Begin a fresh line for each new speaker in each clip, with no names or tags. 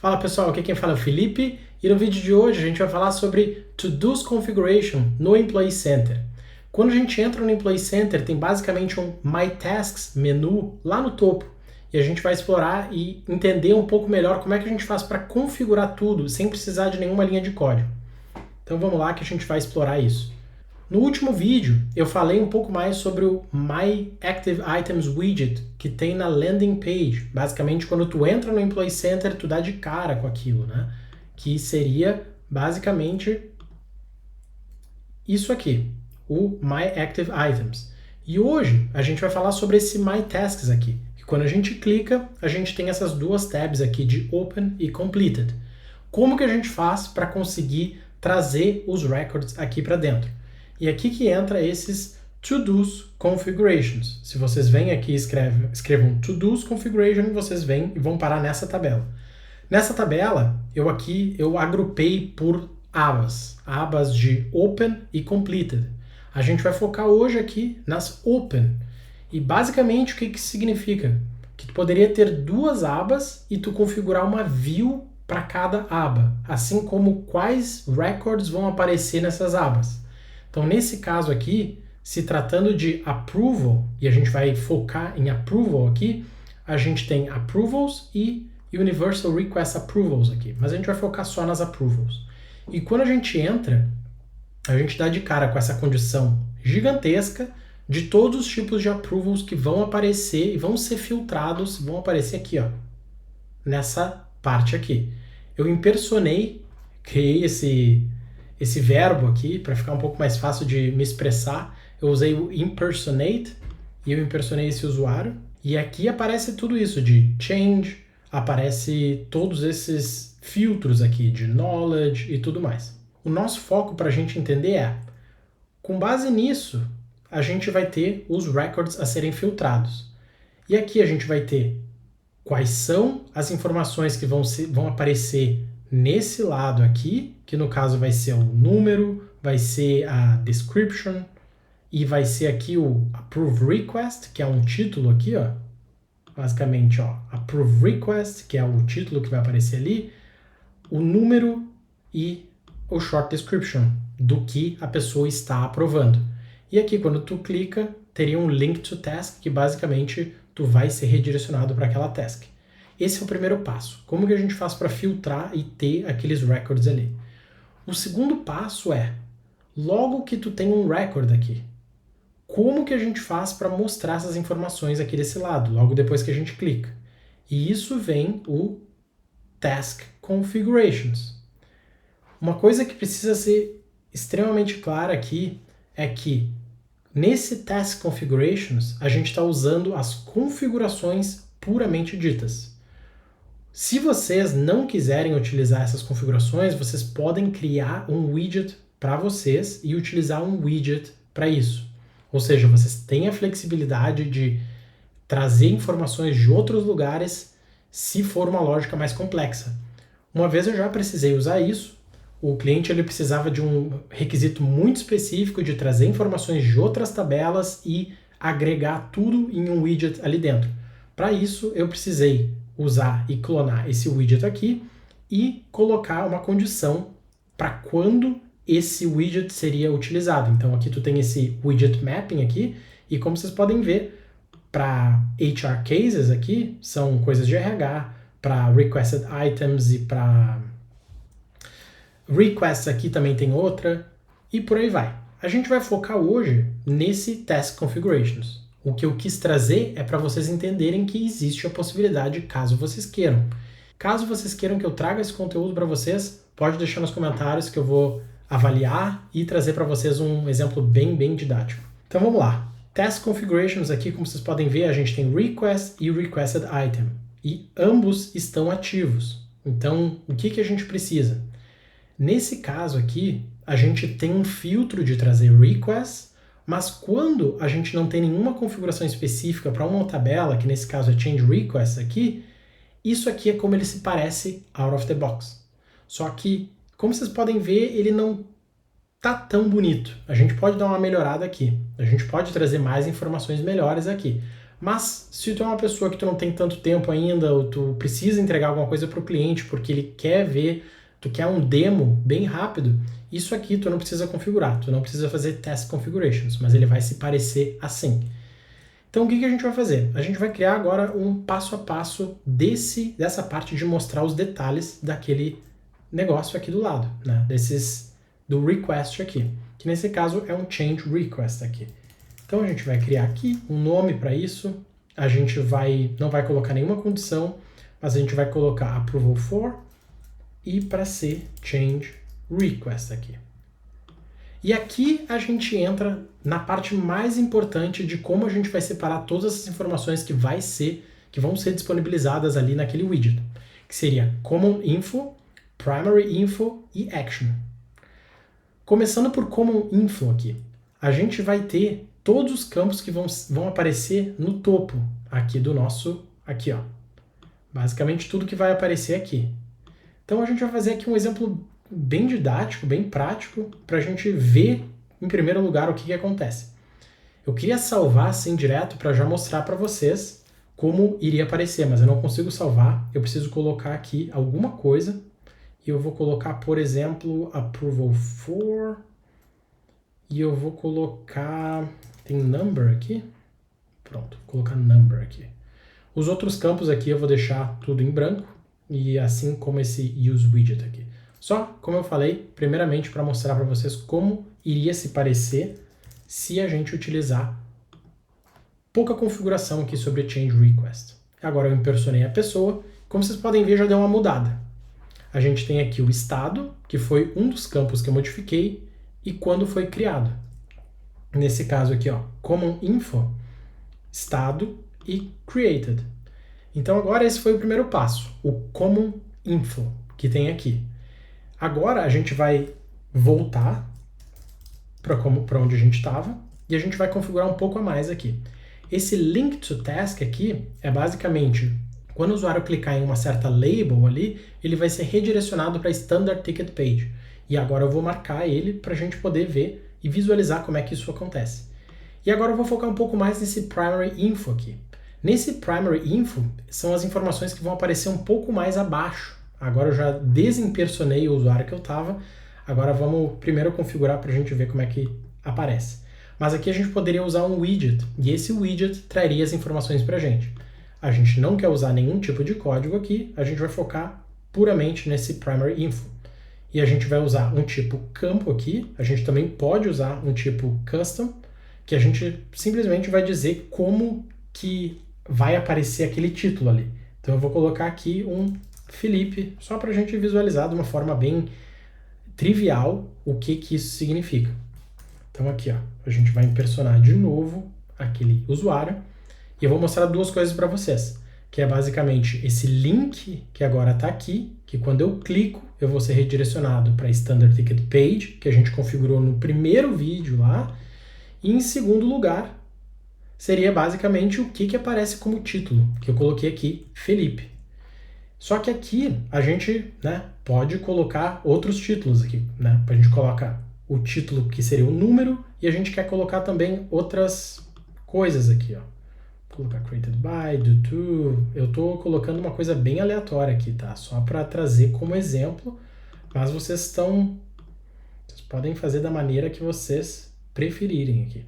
Fala pessoal, aqui quem fala é o Felipe e no vídeo de hoje a gente vai falar sobre To-Do's Configuration no Employee Center. Quando a gente entra no Employee Center tem basicamente um My Tasks menu lá no topo e a gente vai explorar e entender um pouco melhor como é que a gente faz para configurar tudo sem precisar de nenhuma linha de código. Então vamos lá que a gente vai explorar isso. No último vídeo, eu falei um pouco mais sobre o My Active Items Widget, que tem na landing page. Basicamente, quando tu entra no Employee Center, tu dá de cara com aquilo, né? Que seria, basicamente, isso aqui, o My Active Items. E hoje, a gente vai falar sobre esse My Tasks aqui. Que quando a gente clica, a gente tem essas duas tabs aqui de Open e Completed. Como que a gente faz para conseguir trazer os records aqui para dentro? E aqui que entra esses To-Do's Configurations. Se vocês vêm aqui e escrevam To-Do's Configuration, vocês vêm e vão parar nessa tabela. Nessa tabela, eu agrupei por abas de Open e Completed. A gente vai focar hoje aqui nas Open. E basicamente o que isso significa? Que tu poderia ter duas abas e tu configurar uma view para cada aba, assim como quais records vão aparecer nessas abas. Então, nesse caso aqui, se tratando de approval, e a gente vai focar em approval aqui, a gente tem approvals e universal request approvals aqui, mas a gente vai focar só nas approvals. E quando a gente entra, a gente dá de cara com essa condição gigantesca de todos os tipos de approvals que vão aparecer e vão ser filtrados, vão aparecer aqui, ó, nessa parte aqui. Eu criei esse verbo aqui, para ficar um pouco mais fácil de me expressar, eu usei o impersonate, e eu impersonei esse usuário, e aqui aparece tudo isso de change, aparece todos esses filtros aqui de knowledge e tudo mais. O nosso foco para a gente entender é, com base nisso, a gente vai ter os records a serem filtrados. E aqui a gente vai ter quais são as informações que vão aparecer nesse lado aqui, que no caso vai ser o número, vai ser a description, e vai ser aqui o approve request, que é um título aqui, ó. Basicamente, ó, approve request, que é o título que vai aparecer ali, o número e o short description do que a pessoa está aprovando. E aqui, quando tu clica, teria um link to task, que basicamente tu vai ser redirecionado para aquela task. Esse é o primeiro passo. Como que a gente faz para filtrar e ter aqueles records ali? O segundo passo é, logo que tu tem um record aqui, como que a gente faz para mostrar essas informações aqui desse lado, logo depois que a gente clica? E isso vem o Task Configurations. Uma coisa que precisa ser extremamente clara aqui é que nesse Task Configurations a gente está usando as configurações puramente ditas. Se vocês não quiserem utilizar essas configurações, vocês podem criar um widget para vocês e utilizar um widget para isso. Ou seja, vocês têm a flexibilidade de trazer informações de outros lugares se for uma lógica mais complexa. Uma vez eu já precisei usar isso, o cliente ele precisava de um requisito muito específico de trazer informações de outras tabelas e agregar tudo em um widget ali dentro. Para isso, eu precisei usar e clonar esse widget aqui e colocar uma condição para quando esse widget seria utilizado. Então aqui tu tem esse widget mapping aqui e como vocês podem ver, para HR cases aqui, são coisas de RH, para requested items e para requests aqui também tem outra e por aí vai. A gente vai focar hoje nesse Task Configurations. O que eu quis trazer é para vocês entenderem que existe a possibilidade caso vocês queiram. Caso vocês queiram que eu traga esse conteúdo para vocês, pode deixar nos comentários que eu vou avaliar e trazer para vocês um exemplo bem didático. Então vamos lá. Task Configurations aqui, como vocês podem ver, a gente tem Request e Requested Item. E ambos estão ativos. Então, o que a gente precisa? Nesse caso aqui, a gente tem um filtro de trazer requests, mas quando a gente não tem nenhuma configuração específica para uma tabela, que nesse caso é Change Request aqui, isso aqui é como ele se parece out of the box. Só que, como vocês podem ver, ele não tá tão bonito. A gente pode dar uma melhorada aqui. A gente pode trazer mais informações melhores aqui. Mas se tu é uma pessoa que tu não tem tanto tempo ainda, ou tu precisa entregar alguma coisa para o cliente porque ele quer ver, tu quer um demo bem rápido, isso aqui tu não precisa configurar, tu não precisa fazer test configurations, mas ele vai se parecer assim. Então o que a gente vai fazer? A gente vai criar agora um passo a passo dessa parte de mostrar os detalhes daquele negócio aqui do lado, né? Do request aqui, que nesse caso é um change request aqui. Então a gente vai criar aqui um nome para isso, a gente não vai colocar nenhuma condição, mas a gente vai colocar approval for e para ser change request aqui. E aqui a gente entra na parte mais importante de como a gente vai separar todas essas informações que vão ser disponibilizadas ali naquele widget, que seria Common Info, Primary Info e Action. Começando por Common Info aqui, a gente vai ter todos os campos que vão aparecer no topo aqui do nosso, aqui ó, basicamente tudo que vai aparecer aqui. Então a gente vai fazer aqui um exemplo bem didático, bem prático, para a gente ver em primeiro lugar o que acontece. Eu queria salvar assim direto para já mostrar para vocês como iria aparecer, mas eu não consigo salvar, eu preciso colocar aqui alguma coisa, e eu vou colocar, por exemplo, approval for, e eu vou colocar, tem number aqui? Pronto, vou colocar number aqui. Os outros campos aqui eu vou deixar tudo em branco, e assim como esse use widget aqui. Só, como eu falei, primeiramente para mostrar para vocês como iria se parecer se a gente utilizar pouca configuração aqui sobre change request. Agora eu impersonei a pessoa, como vocês podem ver já deu uma mudada. A gente tem aqui o estado, que foi um dos campos que eu modifiquei, e quando foi criado. Nesse caso aqui, ó, common info, estado e created. Então agora esse foi o primeiro passo, o common info que tem aqui. Agora a gente vai voltar para onde a gente estava e a gente vai configurar um pouco a mais aqui. Esse link to task aqui é basicamente quando o usuário clicar em uma certa label ali, ele vai ser redirecionado para a Standard Ticket Page. E agora eu vou marcar ele para a gente poder ver e visualizar como é que isso acontece. E agora eu vou focar um pouco mais nesse Primary Info aqui. Nesse Primary Info são as informações que vão aparecer um pouco mais abaixo. Agora eu já desimpersonei o usuário que eu estava, agora vamos primeiro configurar para a gente ver como é que aparece. Mas aqui a gente poderia usar um widget, e esse widget traria as informações para a gente. A gente não quer usar nenhum tipo de código aqui, a gente vai focar puramente nesse Primary Info. E a gente vai usar um tipo campo aqui, a gente também pode usar um tipo custom, que a gente simplesmente vai dizer como que vai aparecer aquele título ali. Então eu vou colocar aqui um Felipe, só para a gente visualizar de uma forma bem trivial o que isso significa. Então aqui, ó, a gente vai impersonar de novo aquele usuário e eu vou mostrar duas coisas para vocês, que é basicamente esse link que agora está aqui, que quando eu clico eu vou ser redirecionado para a Standard Ticket Page, que a gente configurou no primeiro vídeo lá, e em segundo lugar seria basicamente o que aparece como título, que eu coloquei aqui, Felipe. Só que aqui a gente, né, pode colocar outros títulos aqui, né? A gente coloca o título que seria o número e a gente quer colocar também outras coisas aqui, ó. Vou colocar created by, do to. Eu tô colocando uma coisa bem aleatória aqui, tá? Só para trazer como exemplo, mas vocês podem fazer da maneira que vocês preferirem aqui.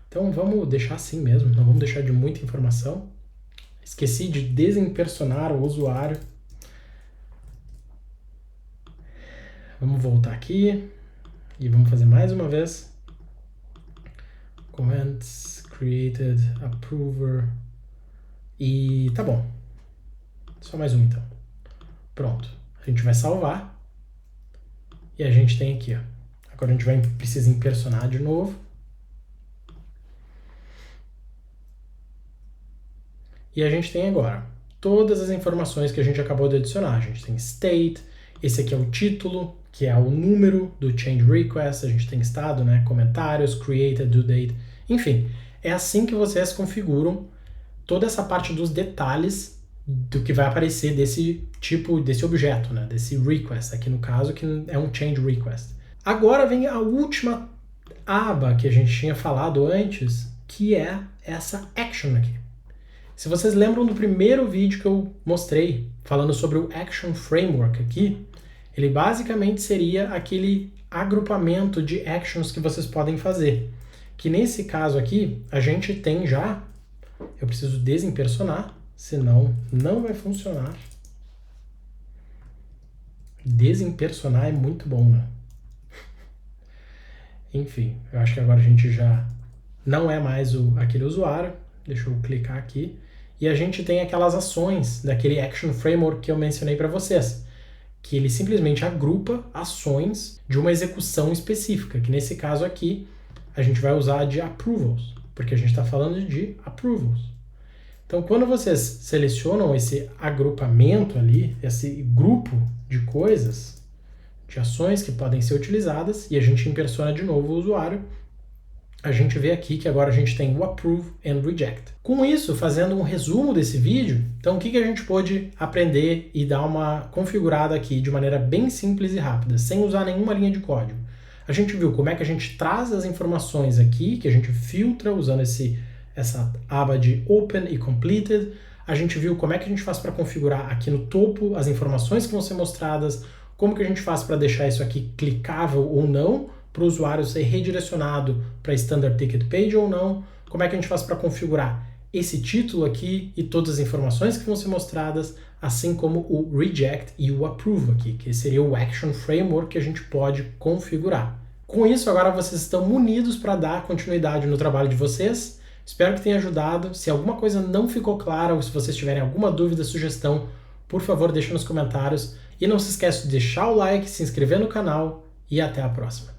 Então vamos deixar assim mesmo, não vamos deixar de muita informação. Esqueci de desimpersonar o usuário. Vamos voltar aqui e vamos fazer mais uma vez. Comments, created, approver. E tá bom. Só mais um então. Pronto. A gente vai salvar. E a gente tem aqui, ó. Agora a gente precisa impersonar de novo. E a gente tem agora todas as informações que a gente acabou de adicionar. A gente tem state, esse aqui é o título, que é o número do change request, a gente tem estado, né, comentários, created, due date, enfim. É assim que vocês configuram toda essa parte dos detalhes do que vai aparecer desse tipo, desse objeto, né, desse request, aqui no caso, que é um change request. Agora vem a última aba que a gente tinha falado antes, que é essa action aqui. Se vocês lembram do primeiro vídeo que eu mostrei, falando sobre o Action Framework aqui, ele basicamente seria aquele agrupamento de actions que vocês podem fazer. Que nesse caso aqui, a gente tem já... Eu preciso desimpersonar, senão não vai funcionar. Desimpersonar é muito bom, né? Enfim, eu acho que agora a gente já não é mais aquele usuário. Deixa eu clicar aqui. E a gente tem aquelas ações daquele Action Framework que eu mencionei para vocês, que ele simplesmente agrupa ações de uma execução específica, que nesse caso aqui a gente vai usar de approvals, porque a gente está falando de approvals. Então, quando vocês selecionam esse agrupamento ali, esse grupo de coisas, de ações que podem ser utilizadas, e a gente impersona de novo o usuário, a gente vê aqui que agora a gente tem o Approve and Reject. Com isso, fazendo um resumo desse vídeo, então o que a gente pôde aprender e dar uma configurada aqui de maneira bem simples e rápida, sem usar nenhuma linha de código. A gente viu como é que a gente traz as informações aqui, que a gente filtra usando essa aba de Open e Completed. A gente viu como é que a gente faz para configurar aqui no topo as informações que vão ser mostradas, como que a gente faz para deixar isso aqui clicável ou não, para o usuário ser redirecionado para Standard Ticket Page ou não, como é que a gente faz para configurar esse título aqui e todas as informações que vão ser mostradas, assim como o Reject e o Approve aqui, que seria o Action Framework que a gente pode configurar. Com isso, agora vocês estão munidos para dar continuidade no trabalho de vocês. Espero que tenha ajudado. Se alguma coisa não ficou clara ou se vocês tiverem alguma dúvida, sugestão, por favor, deixe nos comentários. E não se esqueça de deixar o like, se inscrever no canal e até a próxima.